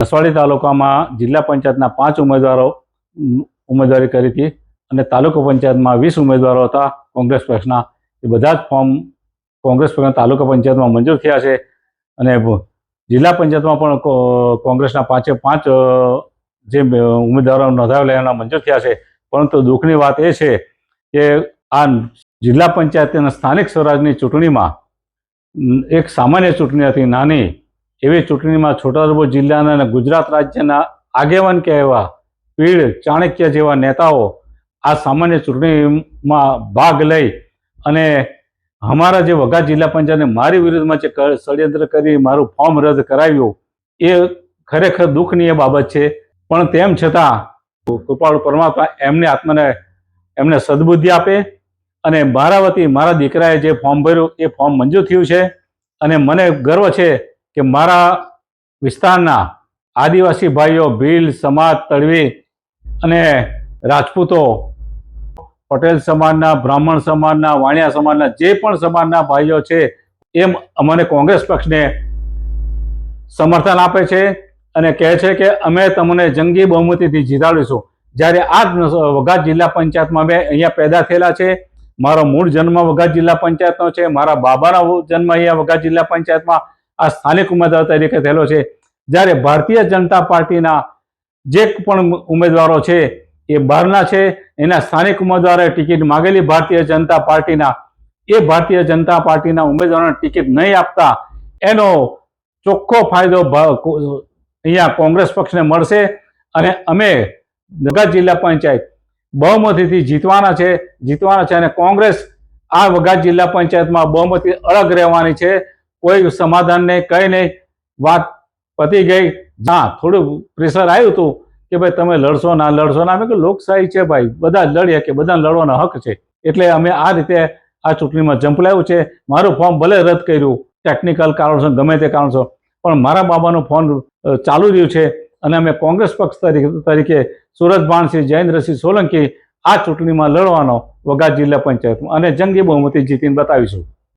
નસવાડી તાલુકામાં જિલ્લા પંચાયતના 5 ઉમેદવારો ઉમેદવારી કરી હતી અને તાલુકા પંચાયતમાં 20 ઉમેદવારો હતા કોંગ્રેસ પક્ષના. એ બધા જ ફોર્મ કોંગ્રેસ પક્ષના તાલુકા પંચાયતમાં મંજૂર થયા છે અને જિલ્લા પંચાયતમાં પણ કોંગ્રેસના 5 જે ઉમેદવારો નોંધાવેલા એના મંજૂર થયા છે. પરંતુ દુઃખની વાત એ છે કે આ જિલ્લા પંચાયતના સ્થાનિક સ્વરાજની ચૂંટણીમાં એક સામાન્ય ચૂંટણી હતી, નાની એવી ચૂંટણીમાં છોટાઉદેપુર જિલ્લાના અને ગુજરાત રાજ્યના આગેવાન કહેવા પીઢ ચાણક્ય જેવા નેતાઓ આ સામાન્ય ચૂંટણીમાં ભાગ લઈ અને અમારા જે વઘાત જિલ્લા પંચાયતને મારી વિરુદ્ધમાં જે ષડયંત્ર કરી મારું ફોર્મ રદ કરાવ્યું એ ખરેખર દુઃખનીય બાબત છે. પણ તેમ છતાં કૃપાળુ પરમાત્મા એમને આત્માને એમને સદબુદ્ધિ આપે અને મારા વતી મારા દીકરાએ જે ફોર્મ ભર્યું એ ફોર્મ મંજૂર થયું છે. અને મને ગર્વ છે કે મારા વિસ્તારના આદિવાસી ભાઈઓ, ભીલ સમાજ, તળવી અને રાજપૂતો, પટેલ સમાજના, બ્રાહ્મણ સમાજના, વાણિયા સમાજના જે પણ સમાજના ભાઈઓ છે એ અમને કોંગ્રેસ પક્ષને સમર્થન આપે છે અને કહે છે કે અમે તમને જંગી બહુમતીથી જીતાડીશું. જ્યારે આ વઘાત જિલ્લા પંચાયતમાં મેં અહીંયા પેદા થયેલા છે. મારો મૂળ જન્મ વઘાત જિલ્લા પંચાયતનો છે. મારા બાબાનો જન્મ અહીંયા વઘાત જિલ્લા પંચાયતમાં આ સ્થાનિક ઉમેદવાર તરીકે થયેલો છે. જ્યારે ભારતીય જનતા પાર્ટીના જે પણ ઉમેદવારો છે એ બહારના છે, એના સ્થાનિક ઉમેદવારોએ ટિકિટ માગેલી ભારતીય જનતા પાર્ટીના, એ ભારતીય જનતા પાર્ટીના ઉમેદવારોને ટિકિટ નહીં આપતા એનો ચોખ્ખો ફાયદો અહીંયા કોંગ્રેસ પક્ષને મળશે અને અમે વઘાત જિલ્લા પંચાયત બહુમતીથી જીતવાના છે અને કોંગ્રેસ આ વઘાત જિલ્લા પંચાયતમાં બહુમતી અલગ રહેવાની છે. કોઈ સમાધાન નહીં, કંઈ નહીં, વાત પતી ગઈ. હા, થોડું પ્રેશર આવ્યું હતું કે ભાઈ તમે લડશો ના. અમે કે લોકશાહી છે ભાઈ, બધા લડીએ કે બધા લડવાનો હક છે. એટલે અમે આ રીતે આ ચૂંટણીમાં ઝંપલાવ્યું છે. મારું ફોર્મ ભલે રદ કર્યું ટેકનિકલ કારણોસર, ગમે તે કારણોસર, પણ મારા બાબાનું ફોર્મ ચાલુ રહ્યું છે અને અમે કોંગ્રેસ પક્ષ તરીકે સુરજભાનસિંહ જયેન્દ્રસિંહ સોલંકી આ ચૂંટણીમાં લડવાનો વઘાત જિલ્લા પંચાયતમાં અને જંગી બહુમતી જીતીને બતાવીશું.